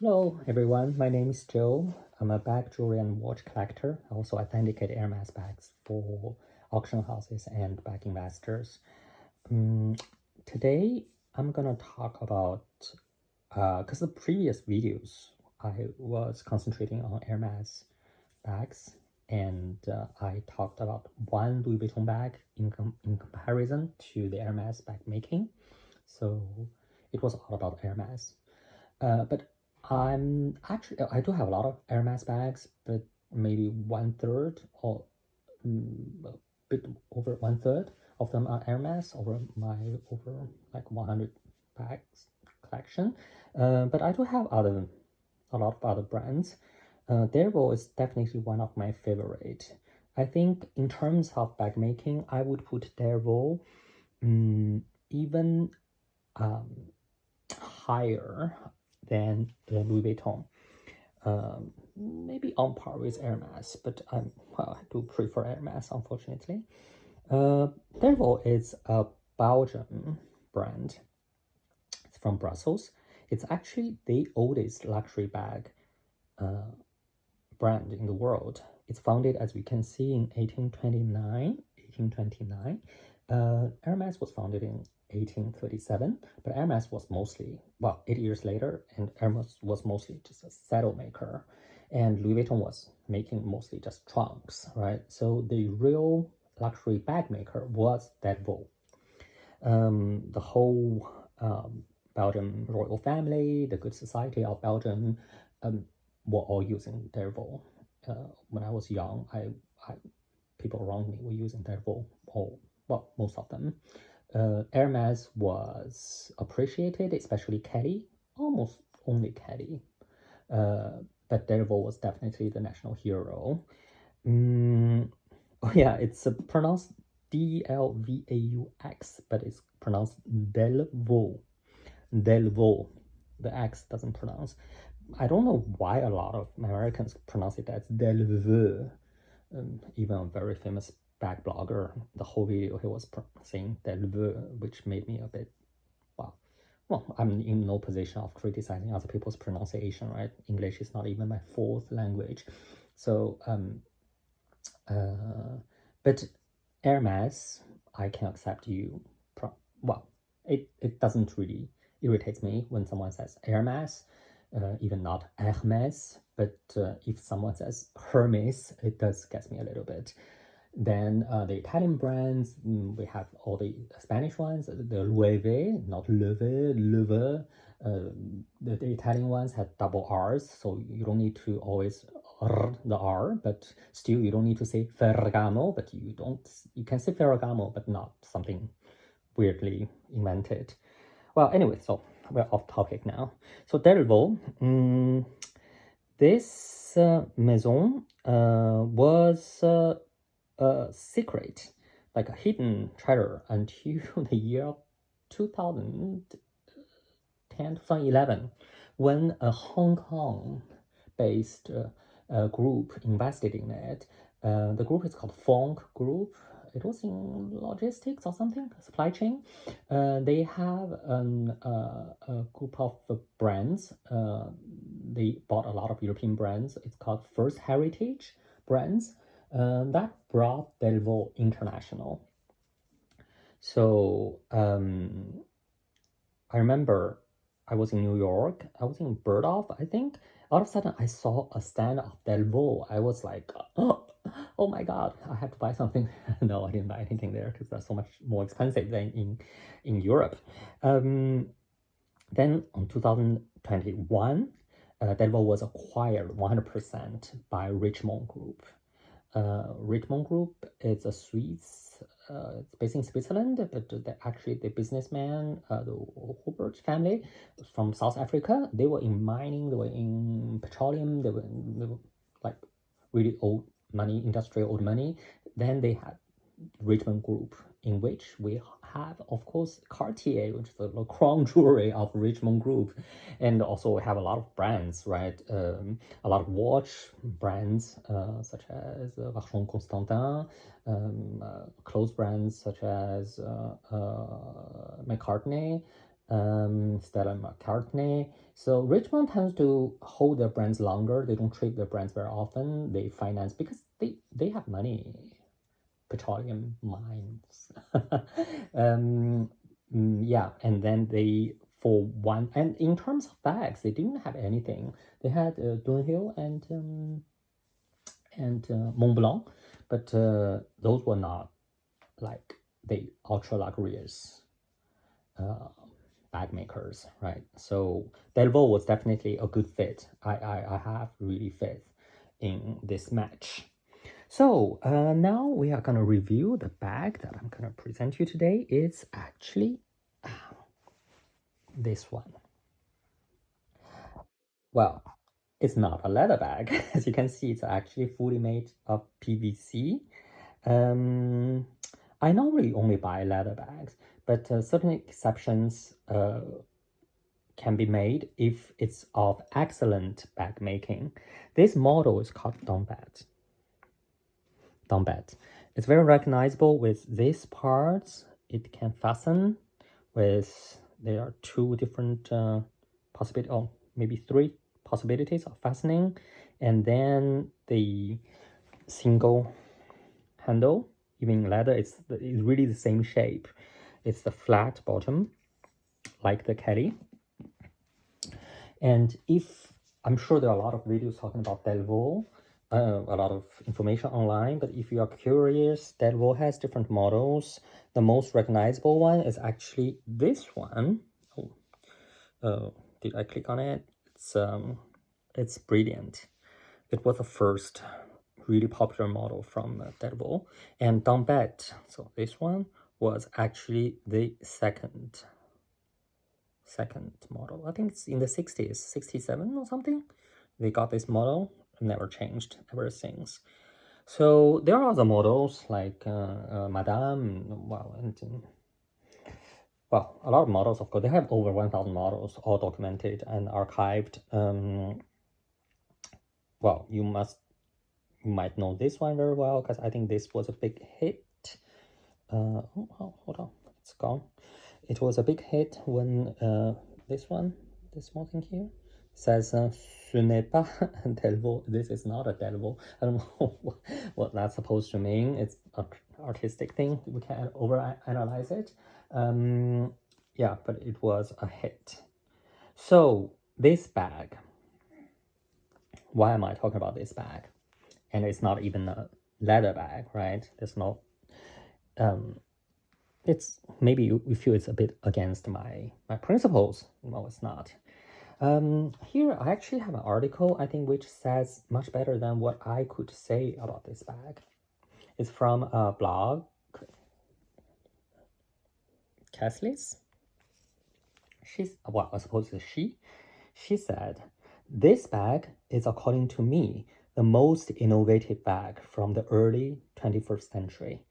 Hello everyone, my name is Joe. I'm a bag jewelry and watch collector. I also authenticate Hermes bags for auction houses and bag investors. Today I'm gonna talk about, because the previous videos I was concentrating on Hermes bags and I talked about one Louis Vuitton bag in comparison to the Hermes bag making. So it was all about Hermes. But I do have a lot of Hermes bags, but maybe one third or a bit over one third of them are Hermes over like 100 bags collection. But I do have a lot of other brands. Delvaux is definitely one of my favorite. I think in terms of bag making, I would put Delvaux even higher than the Louis Vuitton. Maybe on par with Hermes, but I do prefer Hermes, unfortunately. Delvaux is a Belgian brand. It's from Brussels. It's actually the oldest luxury bag brand in the world. It's founded, as we can see, in 1829. Hermes was founded in 1837, but Hermes was mostly, 8 years later, and Hermes was mostly just a saddle maker, and Louis Vuitton was making mostly just trunks, right? So the real luxury bag maker was Delvaux. The whole Belgian royal family, the good society of Belgium, were all using Delvaux. When I was young, people around me were using Delvaux, most of them. Hermes was appreciated, especially Kelly, almost only Kelly. But Delvaux was definitely the national hero. Oh yeah, it's pronounced Delvaux, but it's pronounced Delvaux. Delvaux. The X doesn't pronounce. I don't know why a lot of Americans pronounce it as Delvaux. Even a very famous bag blogger, the whole video he was saying Delvaux, which made me a bit, well, I'm in no position of criticizing other people's pronunciation, right? English is not even my fourth language. So, but Hermes, I can accept you. It doesn't really irritates me when someone says Hermes, even not Hermes, but if someone says Hermes, it does get me a little bit. Then the Italian brands, we have all the Spanish ones, the Loewe, not Loewe. The Italian ones have double R's, so you don't need to always the R, but still you don't need to say Ferragamo, but you can say Ferragamo, but not something weirdly invented. Well, anyway, so we're off topic now. So Delvaux, this maison was a secret, like a hidden treasure until the year 2010, 2011, when a Hong Kong-based group invested in it. The group is called Fong Group. It was in logistics or something, supply chain. They have a group of brands. They bought a lot of European brands. It's called First Heritage Brands. That brought Delvaux international. So I remember I was in New York. I was in Bergdorf, I think. All of a sudden, I saw a stand of Delvaux. I was like, oh my God, I have to buy something. No, I didn't buy anything there because that's so much more expensive than in Europe. Then in 2021, Delvaux was acquired 100% by Richemont Group. Richemont Group is a Swiss, it's based in Switzerland, but the businessman, the Hubert family from South Africa, they were in mining, they were in petroleum, they were like really old money, industrial old money. Then they had Richemont Group, in which we have, of course, Cartier, which is the crown jewelry of Richemont Group, and also we have a lot of brands, right? A lot of watch brands, such as Vacheron Constantin, clothes brands such as McCartney, Stella McCartney. So Richmond tends to hold their brands longer. They don't trade their brands very often. They finance because they have money, petroleum mines. Yeah, and then they for one, and in terms of bags, they didn't have anything. They had Dunhill and Mont Blanc, but those were not like the ultra luxurious bag makers, right? So Delvaux was definitely a good fit. I have really faith in this match. So now we are gonna review the bag that I'm gonna present you today. It's actually this one. Well, it's not a leather bag. As you can see, it's actually fully made of PVC. I normally only buy leather bags, but certain exceptions can be made if it's of excellent bag making. This model is called Tempête. It's very recognizable with these parts. It can fasten with, there are two different possibilities, or maybe three possibilities of fastening, and then the single handle, even leather, it's really the same shape. It's the flat bottom, like the Kelly. And if, I'm sure there are a lot of videos talking about Delvaux, a lot of information online, but if you are curious, Delvaux has different models. The most recognizable one is actually this one. Did I click on it? It's brilliant. It was the first really popular model from Delvaux, and Tempête, so this one was actually the second model. I think it's in the 60s, 67 or something. They got this model, never changed ever since. So there are other models like Madame, well, and well, a lot of models, of course. They have over 1,000 models, all documented and archived. Well, you might know this one very well because I think this was a big hit. Oh, hold on, it's gone. It was a big hit when this small thing here says "Ce n'est pas un Delvaux." This is not a Delvaux. I don't know what that's supposed to mean. It's an artistic thing. We can't overanalyze it. Yeah, but it was a hit. So this bag. Why am I talking about this bag? And it's not even a leather bag, right? There's no. It's maybe you feel it's a bit against my principles. No, it's not. Here I actually have an article, I think, which says much better than what I could say about this bag. It's from a blog, Casley's. I suppose it's she. She said, "This bag is, according to me, the most innovative bag from the early 21st century.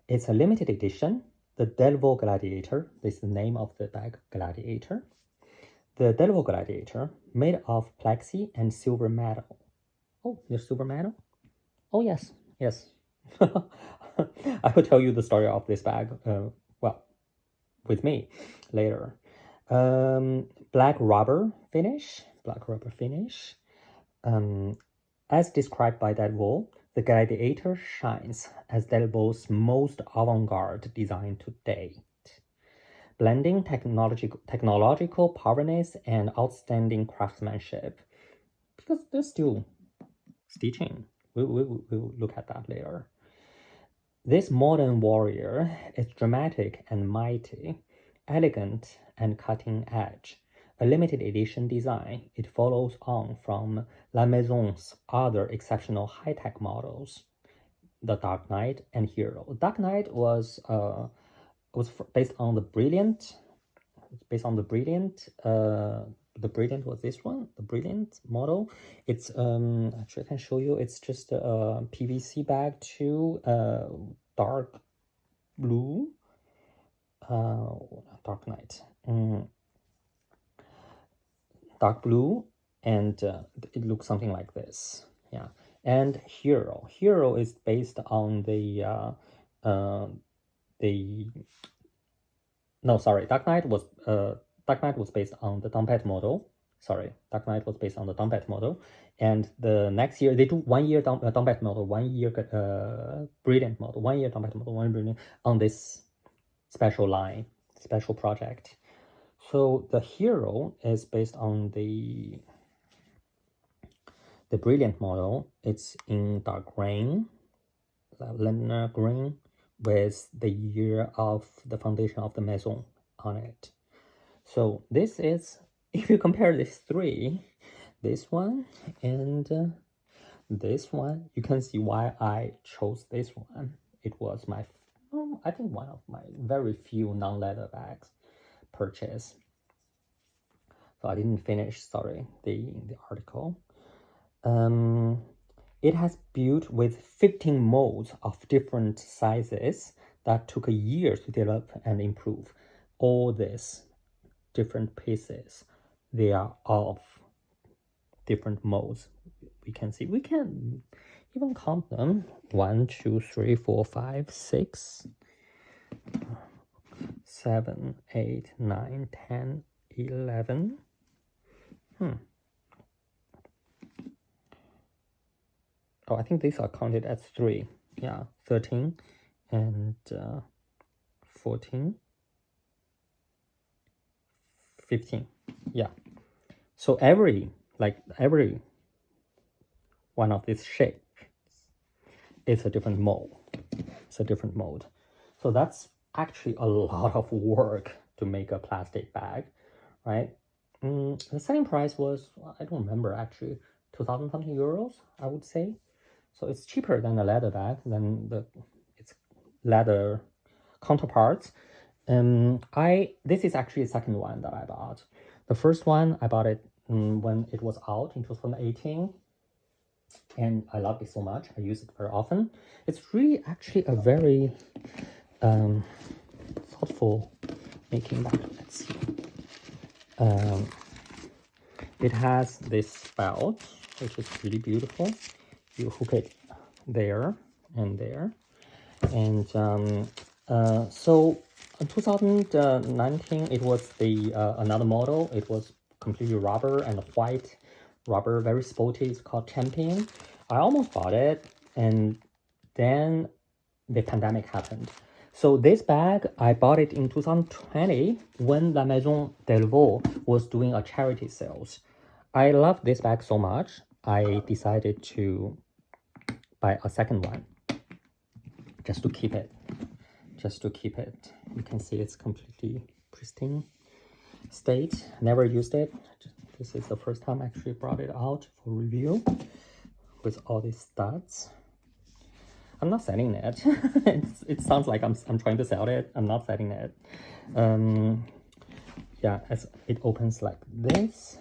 It's a limited edition, the Delvaux Gladiator." This is the name of the bag, Gladiator. The Delvaux Gladiator, made of plexi and silver metal. Oh, there's silver metal? Oh, yes. I will tell you the story of this bag, well, with me later. Black rubber finish. As described by Delvaux, the Gladiator shines as Delvaux's most avant-garde design to date, blending technological powerness and outstanding craftsmanship. Because there's still stitching. We'll look at that later. This modern warrior is dramatic and mighty, elegant and cutting edge. A limited edition design, it follows on from La Maison's other exceptional high-tech models, the Dark Knight and Hero. Dark Knight was based on the Brilliant. The Brilliant was this one, the Brilliant model. It's actually I can show you. It's just a PVC bag too, dark blue. Dark Knight. Dark blue, and it looks something like this. Yeah, and Hero is based on Dark Knight was Dark Knight was based on the Tempête model. Sorry, Dark Knight was based on the Tempête model. And the next year, they do 1 year Tempête model, 1 year Brilliant model, 1 year Tempête model, 1 year Brilliant on this special line, special project. So the hero is based on the Brilliant model. It's in dark green, lavender green, with the year of the foundation of the Maison on it. So this is, if you compare these three, this one and this one, you can see why I chose this one. It was my, I think one of my very few non-leather bags purchase. So I didn't finish, sorry, the article. It has built with 15 molds of different sizes that took a year to develop and improve. All these different pieces, they are of different molds. We can see, we can even count them. 1, 2, 3, 4, 5, 6, 7, 8, 9, 10, 11. Oh, I think these are counted as 3. Yeah, 13 and 14, 15. Yeah. So every one of these shapes is a different mold. It's a different mold. So that's actually a lot of work to make a plastic bag, right? The selling price was, I don't remember actually, 2,000 something euros, I would say. So it's cheaper than a leather bag, than its leather counterparts. This is actually the second one that I bought. The first one, I bought it when it was out in 2018. And I love it so much. I use it very often. It's really actually a very thoughtful making bag. Let's see. It has this belt, which is really beautiful. You hook it there and there. And so in 2019, it was the another model. It was completely rubber and white rubber, very sporty. It's called Champion. I almost bought it, and then the pandemic happened. So this bag, I bought it in 2020 when La Maison Delvaux was doing a charity sales. I love this bag so much, I decided to buy a second one just to keep it. You can see it's completely pristine state. Never used it. This is the first time I actually brought it out for review with all these studs. I'm not selling it. It sounds like I'm trying to sell it. I'm not selling it. Yeah, as it opens like this.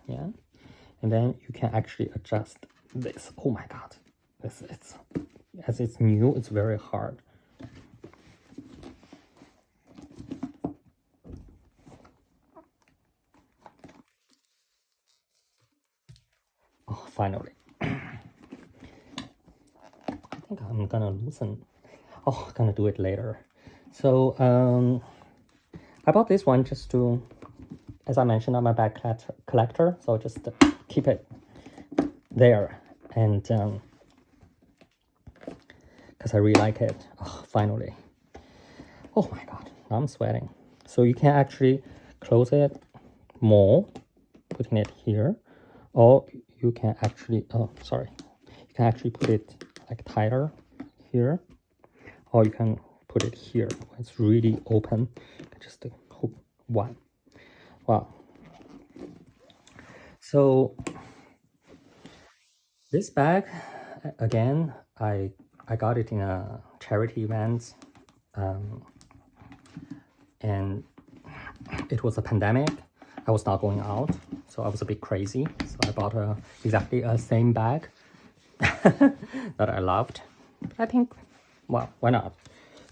Yeah, and then you can actually adjust this. Oh my god, as it's new, it's very hard. Oh, finally. I think I'm gonna loosen. Oh, I'm gonna do it later. So I bought this one just to, as I mentioned, I'm a bag collector, so just keep it there, and because I really like it. Oh, finally. Oh my god, I'm sweating. So you can actually close it more, putting it here, or you can actually, oh sorry, you can actually put it like tighter here, or you can put it here. It's really open. Just hook one. Wow. So this bag, again, I got it in a charity event, and it was a pandemic. I was not going out, so I was a bit crazy. So I bought exactly a same bag that I loved. But I think, well, why not?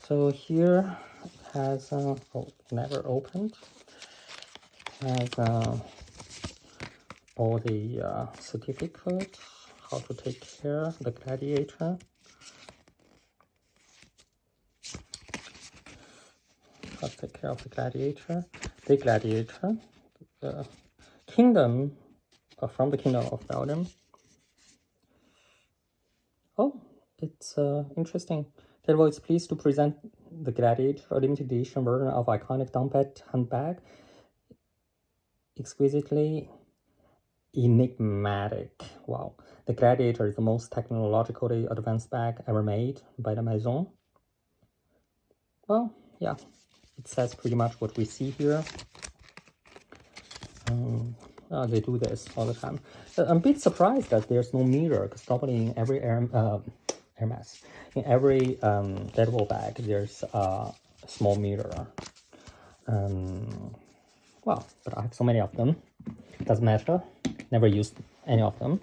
So here it has, oh, never opened. It has all the certificates, how to take care of the gladiator. How to take care of the gladiator. the Gladiator, the kingdom, from the Kingdom of Belgium. Oh, it's interesting. Delvaux is pleased to present the Gladiator, a limited edition version of iconic Tempête handbag. Exquisitely enigmatic. Wow. The Gladiator is the most technologically advanced bag ever made by the Maison. Well, yeah, it says pretty much what we see here. They do this all the time. I'm a bit surprised that there's no mirror, because normally in every Hermes, in every Delvaux bag, there's a small mirror. Well, but I have so many of them. Doesn't matter. Never used any of them.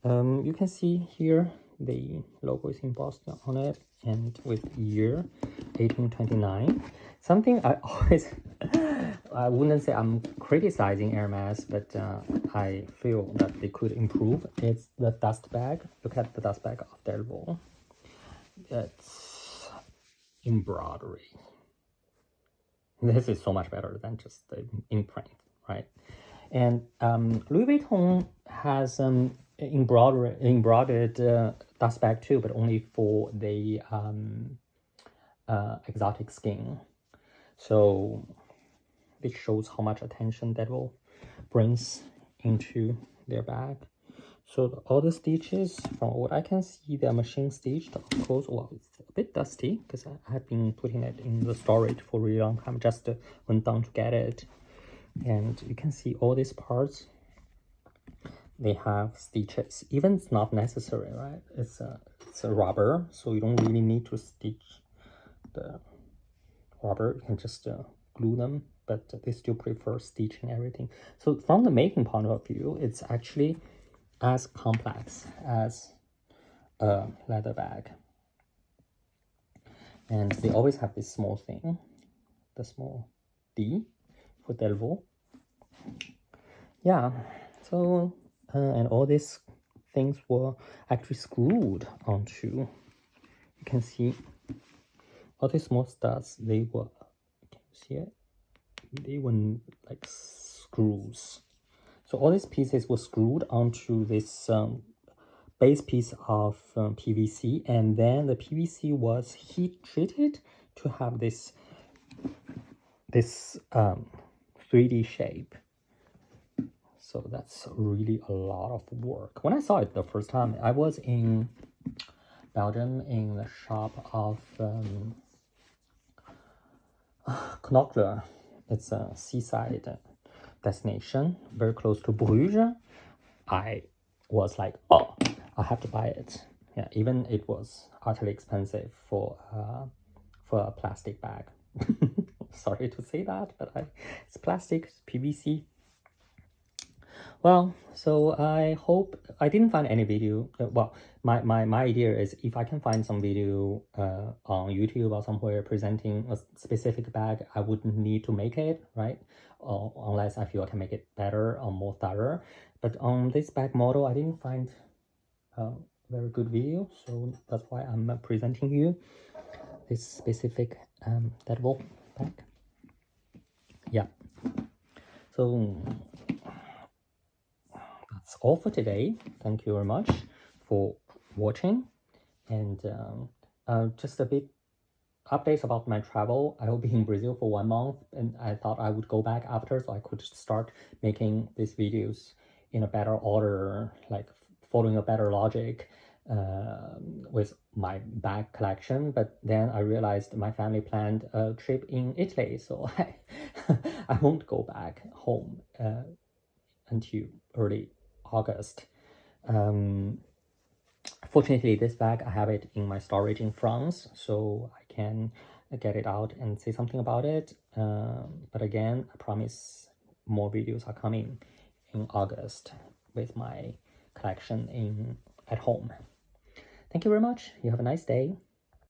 You can see here the logo is embossed on it, and with year 1829. Something I always, I wouldn't say I'm criticizing Hermes, but I feel that they could improve. It's the dust bag. Look at the dust bag of Delvaux. It's embroidery. This is so much better than just the imprint, right? And Louis Vuitton has embroidered dust bag too, but only for the exotic skin. So it shows how much attention Delvaux brings into their bag. So all the stitches, from what I can see, they're machine stitched. Of course, well, it's a bit dusty because I have been putting it in the storage for a really long time. Just went down to get it. And you can see all these parts, they have stitches. Even it's not necessary, right? It's a rubber, so you don't really need to stitch the rubber. You can just glue them, but they still prefer stitching everything. So from the making point of view, it's actually as complex as a leather bag. And they always have this small thing, the small D for Delvaux. Yeah, so and all these things were actually screwed onto. You can see all these small studs. They were, can you see it? They were like screws. So all these pieces were screwed onto this base piece of PVC, and then the PVC was heat treated to have this 3D shape. So that's really a lot of work. When I saw it the first time, I was in Belgium in the shop of Knockler. It's a seaside destination, very close to Bruges. I was like, oh, I have to buy it. Yeah, even it was utterly expensive for a plastic bag. Sorry to say that, but it's plastic, it's PVC. Well, so I hope I didn't find any video. Well, my idea is if I can find some video on YouTube or somewhere presenting a specific bag, I wouldn't need to make it, right? Unless I feel I can make it better or more thorough. But on this bag model, I didn't find a very good video, so that's why I'm presenting you this specific Delvaux bag. Yeah. So that's all for today. Thank you very much for watching, and just a bit updates about my travel. I will be in Brazil for 1 month, and I thought I would go back after so I could start making these videos in a better order, like following a better logic with my bag collection. But then I realized my family planned a trip in Italy, so I won't go back home until early August. Fortunately, this bag, I have it in my storage in France, so I can get it out and say something about it. But again, I promise more videos are coming in August with my collection at home. Thank you very much. You have a nice day.